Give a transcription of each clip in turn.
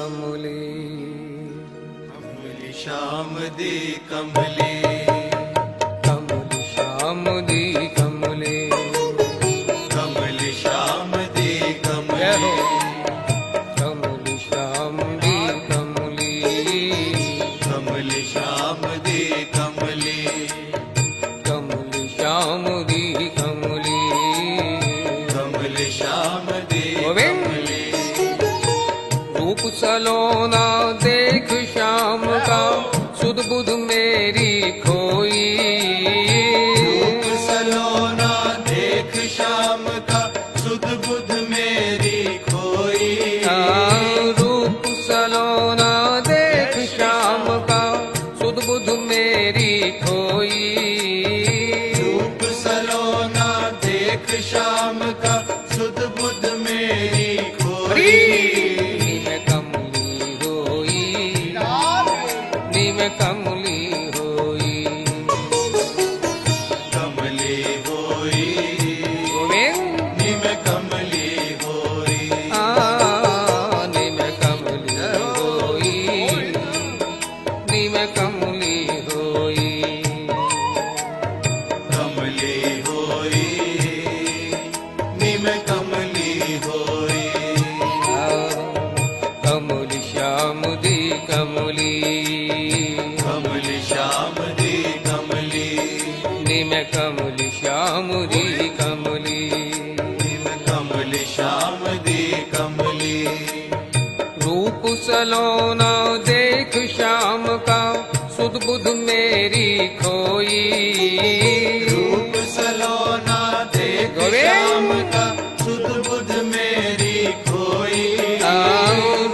कमली कमली श्याम दी कमली कमली श्याम दी कमली कमली श्याम दी कमली कमली श्याम दी कमली कमली श्याम दी कमली कमली श्याम दी कमली कमली श्याम दी कमली रूप सलोना देख श्याम का सुध बुध मेरी खोई रूप सलोना देख श्याम का सुध बुध मेरी खोई रूप सलोना देख श्याम का सुध बुध मेरी खोई रूप सलोना देख श्याम का सुध बुध मेरी खोई कमली होई कमली होई निम कमली होई निम कमली होई निम कमली होई कमली होई निम कमली होई कमली श्याम दी कमली कमली श्याम दी कमली निम कमली श्याम दी कमली निम कमली श्याम दी कमली रूप सलोना देख श्याम का सुध बुध मेरी खोई रूप सलोना देख श्याम का सुध बुध मेरी खोई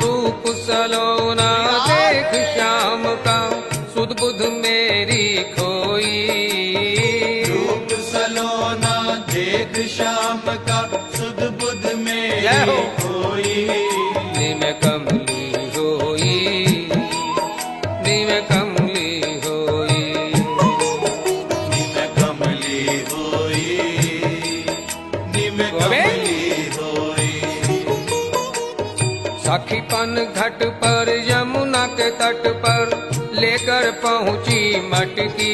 रूप सलोना देख श्याम का सुध बुध मेरी खोई रूप सलोना देख श्याम का सुध बुध मेरी खोई निम कमली होई निम कमली होई निम कमली होई निम कमली होई साखीपन घाट पर यमुना के तट पर लेकर पहुंची मटकी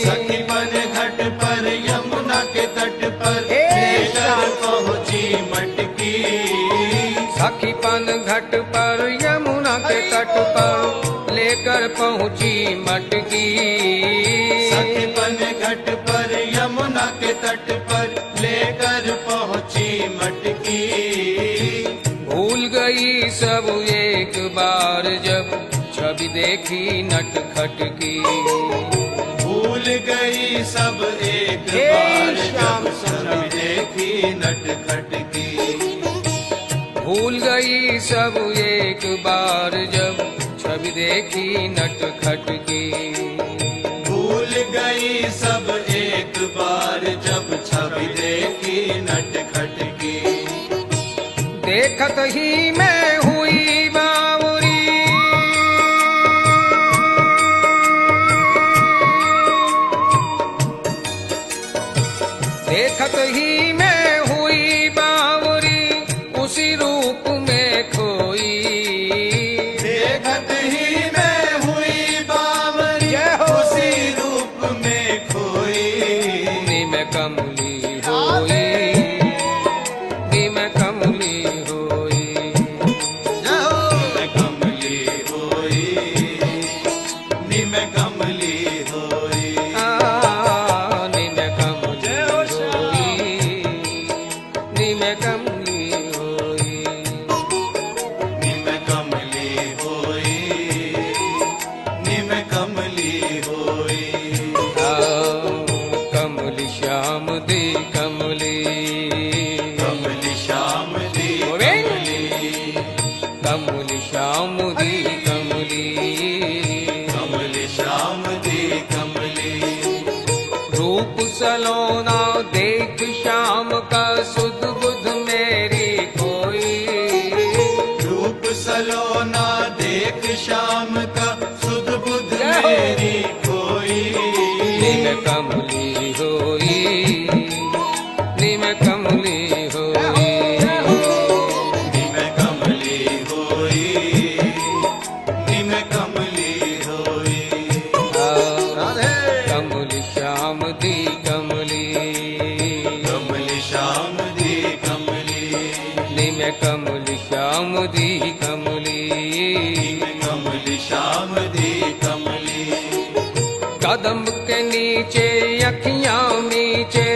सखीपन घाट पर यमुना के तट पर लेकर पहुंची मटकी साखीपन घाट पर यमुना के तट पर लेकर पहुंची मटकी सखीपन घाट पर यमुना के तट पर लेकर पहुंची मटकी भूल गई सब एक बार जब छवि देखी नटखट की भूल गई सब एक बार जब छवि देखी नटखट की भूल गई सब एक बार जब छवि देखी नटखट की भूल गई सब एक बार जब छवि देखी नटखट की देखत ही मैं हुई बावरी देखत ही मैं हुई बावरी उसी रूप में खोई देखत ही मैं हुई बावरी उसी रूप में खोई निम कमली होई निम कमली होई निम कमली होई निम कमली होई निम कमली होई निम कमली होई निम कमली होई निम कमली होई कमली श्याम दी कमली कमली श्याम दी कमली कमली श्याम दी कमली कमली श्याम दी कमली रूप सलोना देख श्याम का सुध बुध मेरी खोई रूप सलोना देख श्याम का सुध बुध मेरी खोई निम कमली होई निम कमली होई निम कमली होई दी कमली, कमली श्याम दी कमली, निम कमल श्याम दी कमली, कमली श्याम दी कमली। कदम के नीचे अखियां नीचे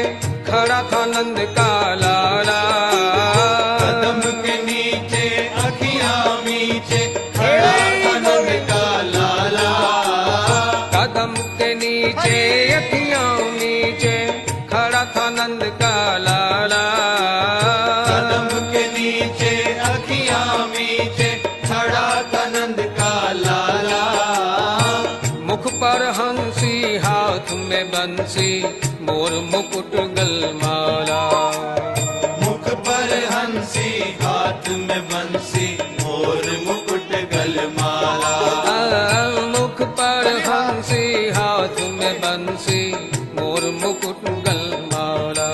खड़ा था नंद का लाला, कदम के नीचे अखियां नीचे खड़ा था नंद का लाला, कदम के नीचे अखियां नीचे खड़ा था नंद का लाला, कदम के नीचे अखियां नीचे खड़ा था नंद का लाला। मुख पर हंसी हाथ में बंसी मोर मुकुट गलमाला, मुख पर हंसी हाथ में बंसी मोर मुकुट गलमाला, मुख पर हंसी हाथ में बंसी मोर मुकुट गलमाला,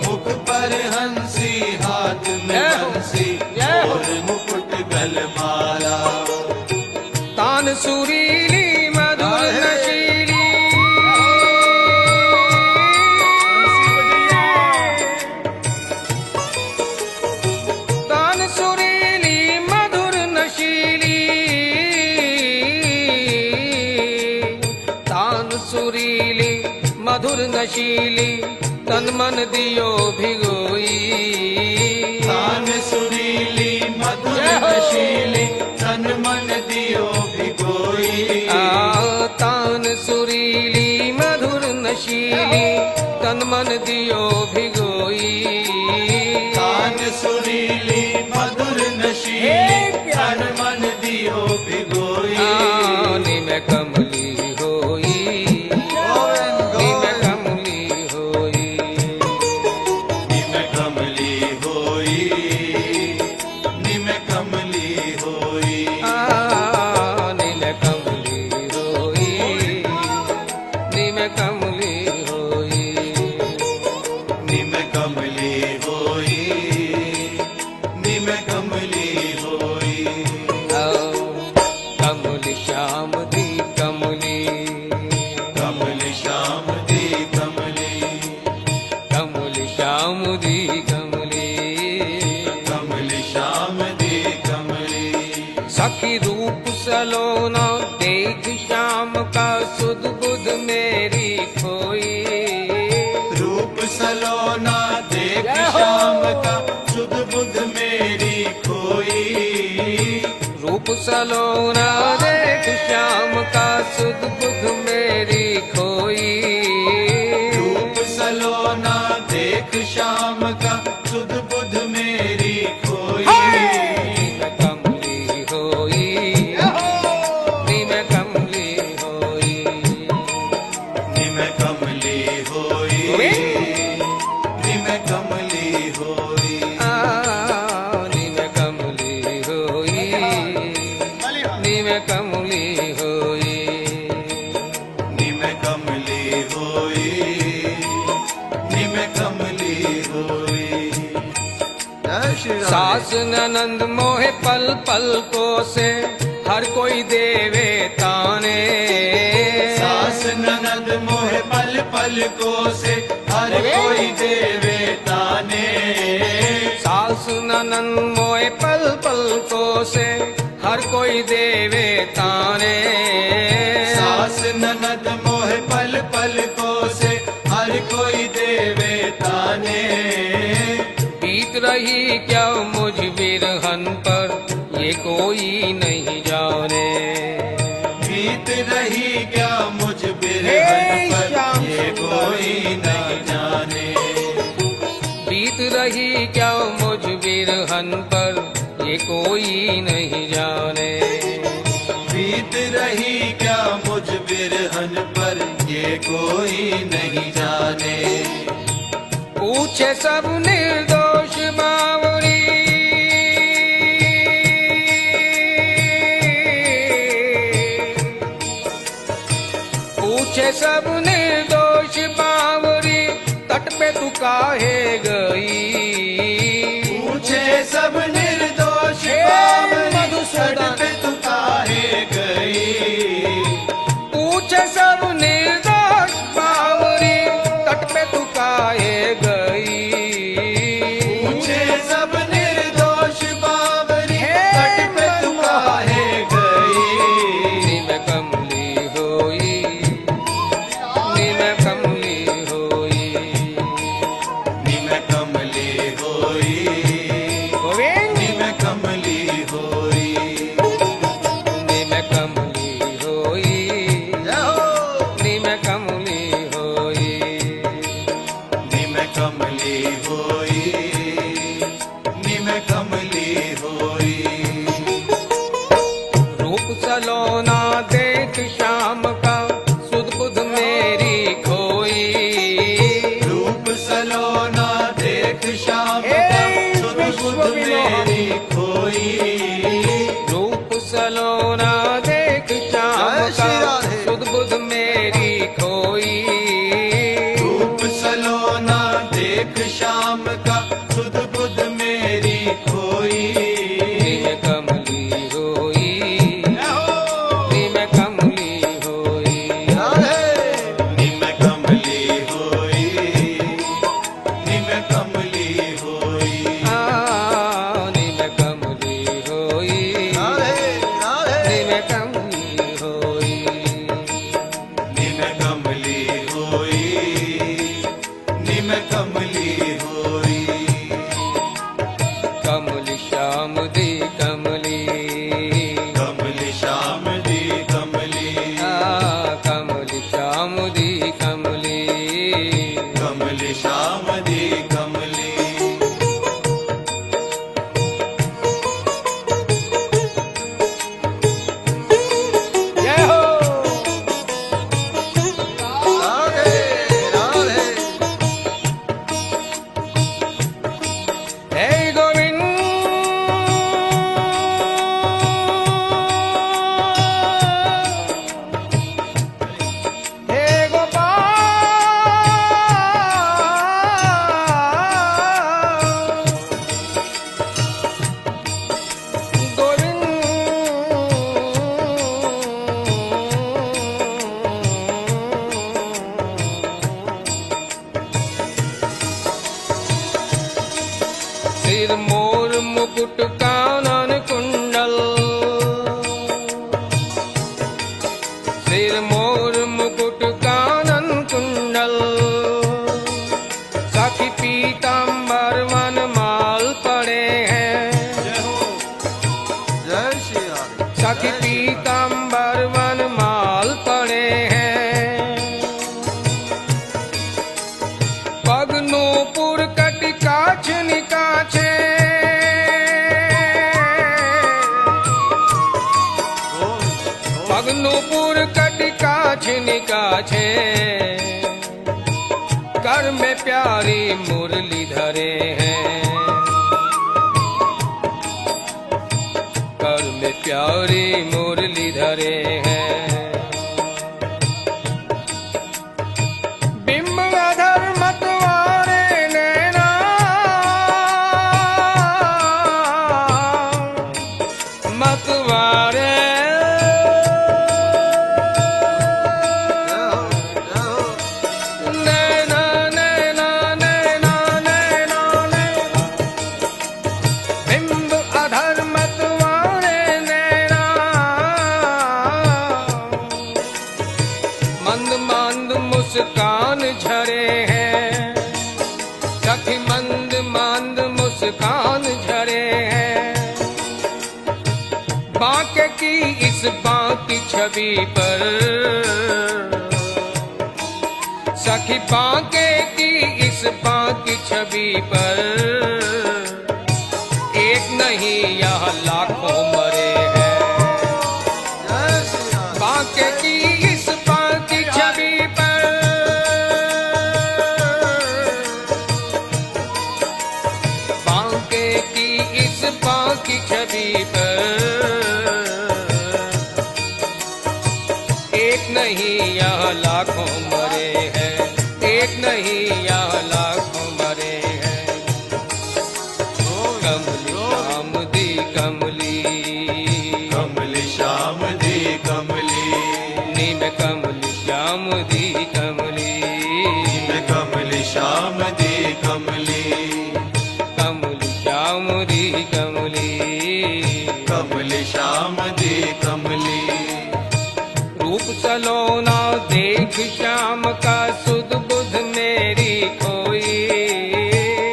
मुख पर हंसी हाथ में बंसी मोर मुकुट गलमाला। तान सुरीली मधुर नशीली, तान सुरीली मधुर नशीली, तान सुरीली मधुर नशीली तन मन दियो भिगोई, तान सुरीली मधुर नशीली तन मन दियो भिगोई, तान सुरीली मधुर नशीली तन मन दियो भिगोई, तान सुरीली मधुर नशीली तन मन दियो भिगोई। निम कमली होई, निम कमली होई, निम कमली होई, निम कमली होई, निम कमली होई, निम कमली होई, निम कमली होई, निम कमली होई। कमल श्याम दी कमली, कमल श्याम दी कमली, कमल श्याम दी कमली, कमल श्याम दी कमली। सखी रूप सलोना देख श्याम का सुध बुध मेरी खोई, रूप सलोना देख श्याम का सुध बुध मेरी खोई, रूप सलोना देख श्याम का सुध बुध मेरी खोई, रूप सलोना देख श्याम का सुध बुध मेरी खोई। निम कमली होई, निम कमली होई, निम कमली होई, निम कमली होई, निम कमली होई, निम कमली होई, निम कमली होई, निम कमली होई। सास ननंद मोहे पल पल को से हर कोई देवे ताने, सास ननद मोह पल पल को से हर कोई देवे ताने, सास ननंद मोहे पल पल को से हर कोई देवे ताने, सास ननद मोह पल पल को से हर कोई देवे ताने। बीत रही क्या मुझ बिरहन पर ये कोई नहीं जाने, बीत रही क्या मुझ बिरहन पर ये कोई नहीं जाने, बीत रही क्या मुझ बिरहन पर ये कोई नहीं जाने, बीत रही क्या मुझ बिरहन पर ये कोई नहीं जाने। पूछे सब निर्दोष बावरी, पूछे सब निर्दोष बावरी तट पे तू काहे गई, पूछे सब निर्दोष बावरी तट पे तू काहे गई, पूछे सब निर्दोष बावरी मुकुट कानन कुंडल, सिर मोर मुकुट कानन कुंडल, सखी पीताम्बर वनमाल पड़े हैं, जय हो, जय श्री हरि। सखी पीताम्बर वनमाल पड़े हैं, पग नूपुर कटिकाछ निकाछे, पग नूपुर कटिकाछ निकाछे, कर में प्यारी मुरली धरे हैं, कर में प्यारी मुरली धरे हैं, बिंब अधर मतवारे नैना, मतवारे नैना नैना नैना नैना नैना, बिंब अधर मतवारे नैना, मंद मंद मुस्कान झरे हैं, सखी मंद मंद मुस्कान झरे हैं, बांके की इस बांकी छवि पर, सखी बांके की इस बांकी छवि पर, एक नहीं यह लाखों मरे हैं, जय श्री हरि। बांके की इस बांकी छवि पर, बांके की इस बांकी छवि पर, एक नहीं यह लाखों मरे हैं, एक नहीं यह लाखों मरे हैं, कमली श्याम दी कमली, कमली श्याम दी कमली, नीम कमली श्याम दी कमली, मैं कमली श्याम दी कमली, कमली श्याम दी कमली, कमली श्याम दी कमली, रूप सलोना देख श्याम का सुध बुध मेरी खोई,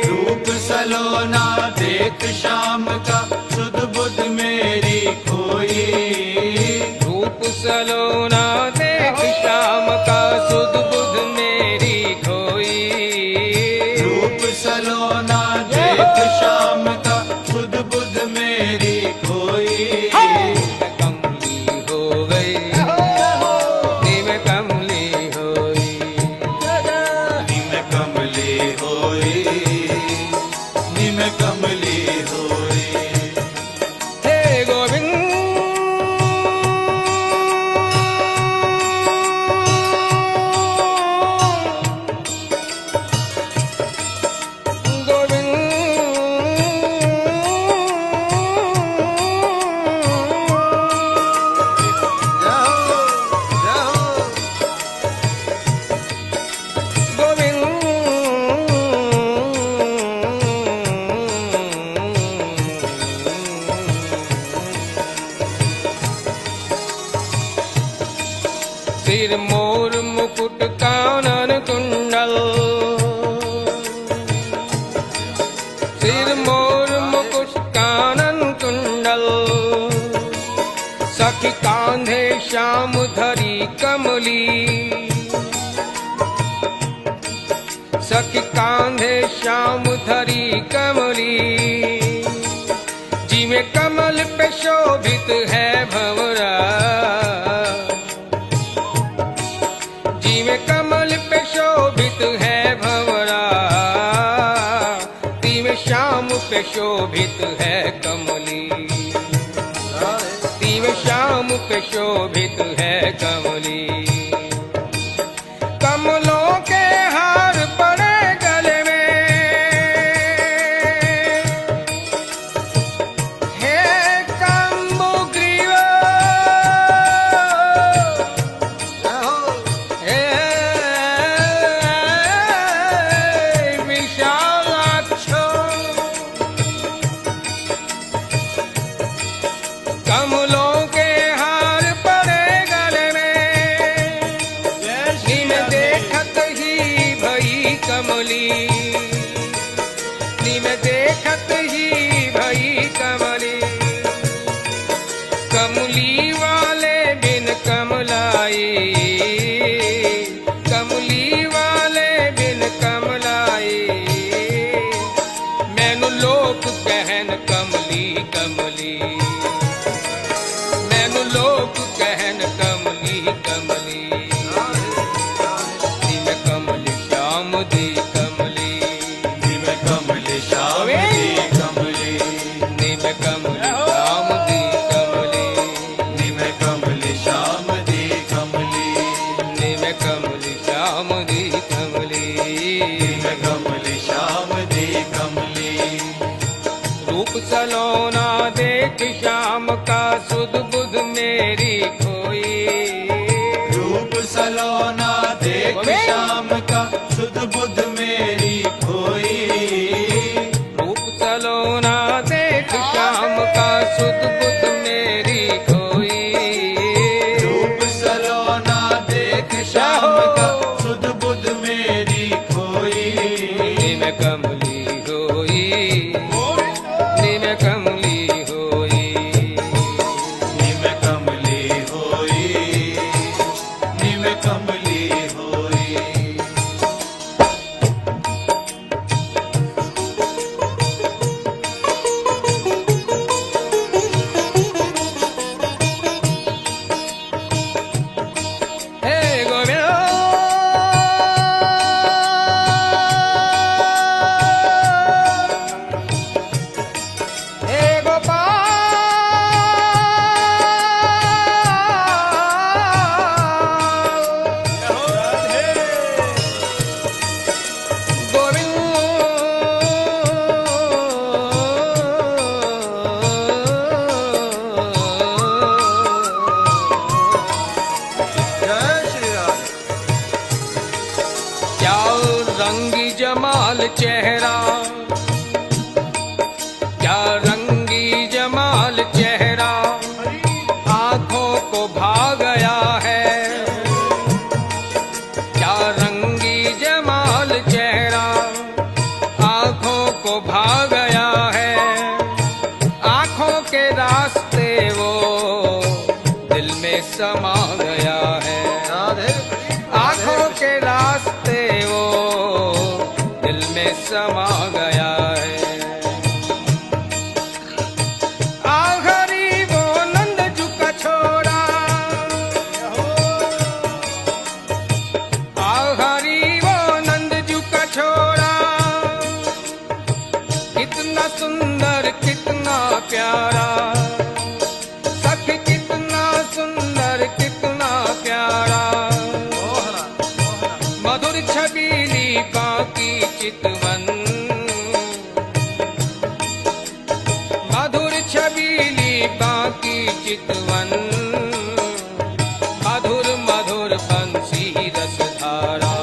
रूप सलोना देख श्याम का सुध बुध मेरी खोई, रूप सलोना देख श्याम का सुध बुध मेरी खोई, रूप सलोना देख श्याम का सुध बुध मेरी खोई, कमली हो गई, नीम कमली होई, निम कमली होई, निम कमली होई, हे गोविंद सिर मोर मुकुट कानन कुंडल, सिर मोर मुकुट कानन कुंडल, सखी कांधे श्याम धरी कमली, सखी कांधे श्याम धरी कमली, जिमे कमल पे शोभित है भंवरा, जिमे कमल पे शोभित है भंवरा, तिमे श्याम पे शोभित है कमली, तिमे श्याम पे शोभित है कमली, कमलों के हार पड़े गले में, हे कम्बुग्रीव, हे विशालाक्ष, कमली, निम देखत ही भई कमली। कमली वाले बिन कमलाई, कमली वाले बिन कमलाई। मैनू लोक कहन कमली कमली, मैनू लोक कहन कमली कमली। निम कमल श्याम दी कमली, निम कमल श्याम दी कमली, निम कमल श्याम दी कमली, निम कमल श्याम दी कमली, निम कमल श्याम दी कमली। निम कमल श्याम दी कमली। रूप सलोना देख श्याम का सुध बुध मेरी खोई। रूप सलोना देख श्याम का सुध बुध मेरी खोई। रूप सलोना देख श्याम का सुध बुध मेरी खोई। रूप सलोना देख श्याम का सुध बुध मेरी खोई। निम कमली होई, निम कमली होई। निम कमली होई, निम कमली होई। हे गोविंद, हे जय श्री राम। क्या रंगी जमाल चेहरा, क्या रंगी जमाल चेहरा आंखों को भा गया है। क्या रंगी जमाल चेहरा आंखों को भा गया है। आंखों के रास्ते वो दिल में समा गया है। आंखों के रास्ते वो दिल में समा गया है। आखरी वो नंद जू का छोरा, आखरी वो नंद जू का छोरा। कितना सुंदर कितना प्यारा, सख कितना सुंदर कितना प्यारा। मधुर छबीली बाकी चितवन, मधुर छबीली बाकी चितवन। मधुर मधुर बंसी रसधारा,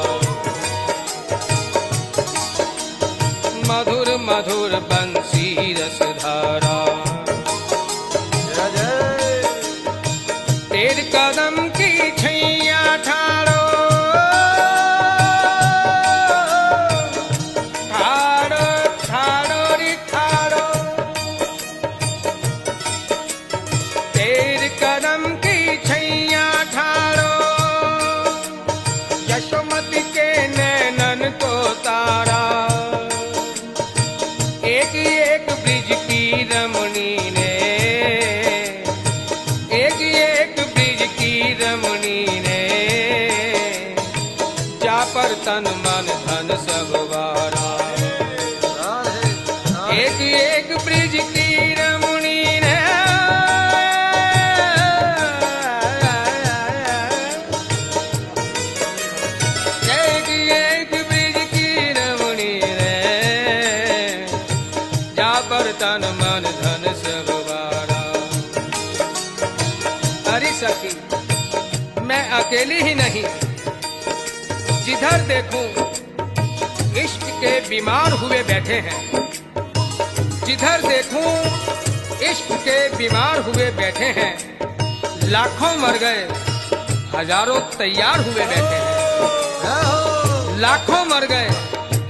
मधुर मधुर बंसी रसधारा। जय जय। तेरे कदम की छैया ठाड़ो, ठाड़ो ठाड़ो रे ठाड़ो। तेरे कदम की छैया ठाड़ो, यशोमती के नैनन को तारा। एक एक ब्रिज की रमणी ने, एक ब्रिज की रमणी ने। जा पर तन मन धन सब वारा। एक ब्रिज की रमणी ने। एक ब्रिज की रमणी ने। जा पर तन मन धन सब वारा। अरे सखी, मैं अकेली ही नहीं, जिधर देखूं इश्क के बीमार हुए बैठे हैं। जिधर देखूं इश्क के बीमार हुए बैठे हैं। लाखों मर गए, हजारों तैयार हुए बैठे हैं। लाखों मर गए,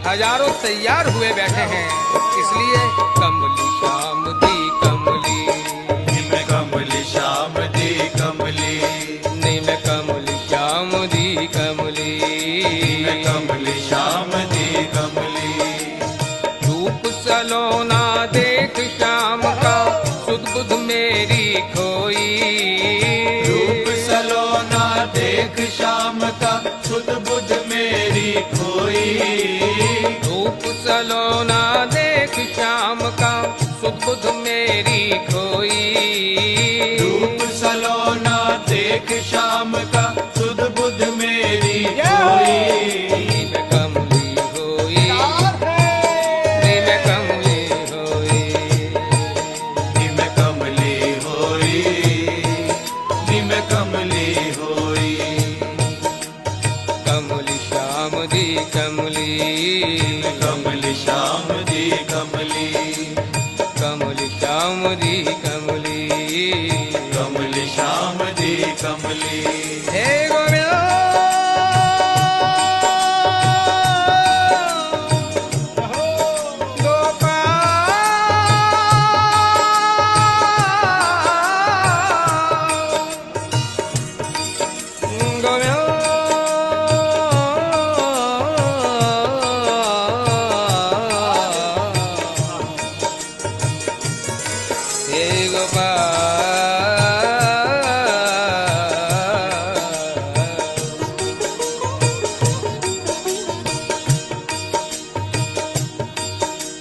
हजारों तैयार हुए बैठे हैं, इसलिए कमली श्याम दी कमली, निम कमली श्याम दी कमली, निम कमली श्याम दी कमली, निम कमली श्याम दी कमली। रूप सलोना देख श्याम का सुध बुध मेरी खोई, रूप सलोना देख श्याम का सुध बुध मेरी खोई, रूप सलोना देख श्याम का सुध बुध मेरी खोई, रूप सलोना देख श्याम का सुध बुध मेरी खोई। नीम कमली होई, नीम कमली होई, निम कमली होई, निम कमली होई। कमली श्याम दी कमली, कमली श्याम दी कमली, कमली श्याम दी कमली, कमली श्याम दी कमली। हे गोविंद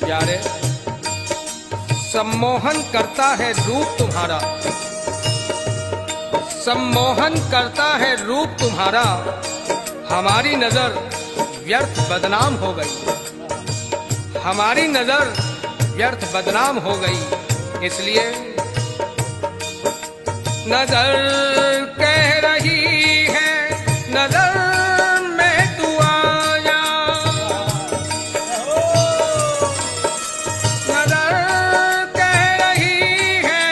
प्यारे, सम्मोहन करता है रूप तुम्हारा, सम्मोहन करता है रूप तुम्हारा, हमारी नजर व्यर्थ बदनाम हो गई, हमारी नजर व्यर्थ बदनाम हो गई, इसलिए नजर कह रही है, नजर में तू आ जा, नजर कह रही है,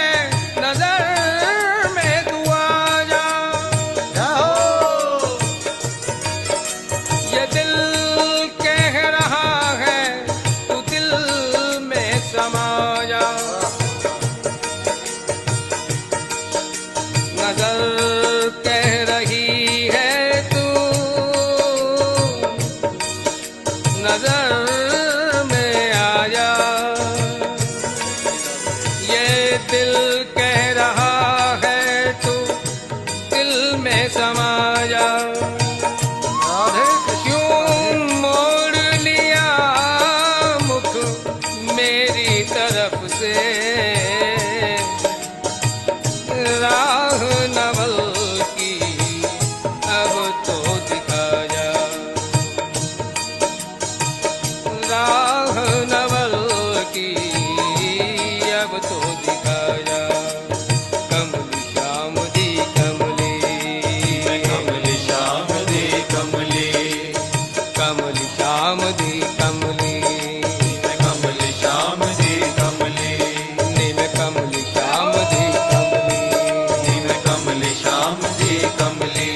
नजर में तू आ जा, ये दिल कह रहा है, तू दिल में समा जा, नजर कह रही है, तू नजर में आ जा, ये दिल कह रहा है, तू दिल में समा जा, क्यों मोड़ लिया मुख मेरी तरफ से, राह नवल की अब तो दिखा जा, राह नवल की अब तो दिखा जा, कमली श्याम दी कमली, कमली श्याम दी कमली, कमली श्याम दी कमली, कमली श्याम दी कमली, निम कमली श्याम दी कमली, निम कमली श्याम दी कमली,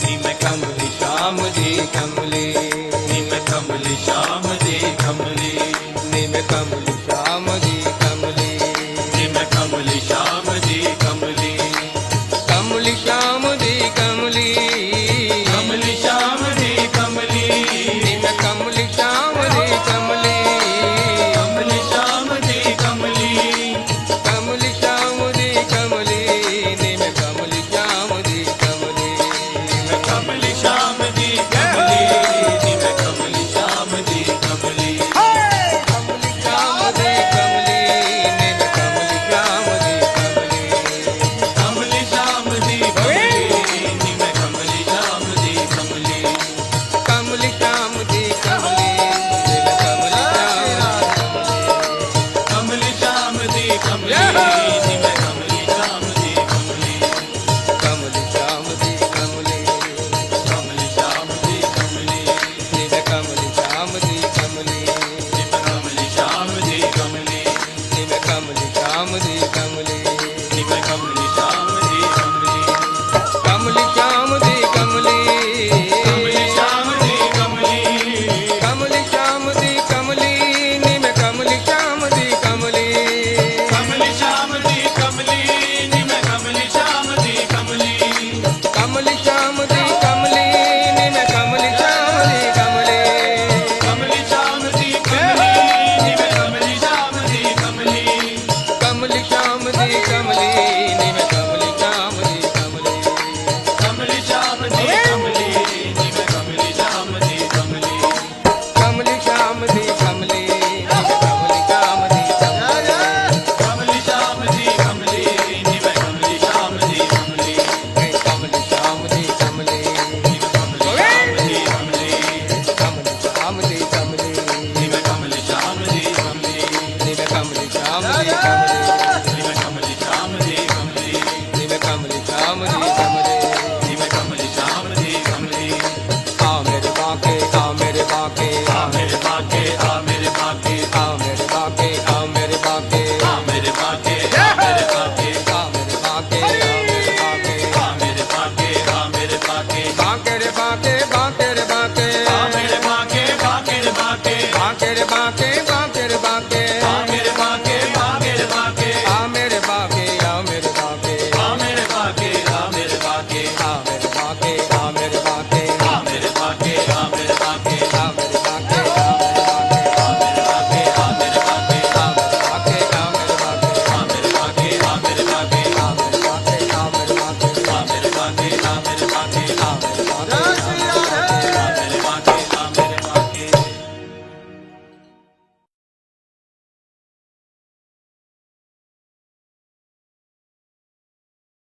निम कमली श्याम दी कमली, निम कमली श्याम दी कमली, निम कमली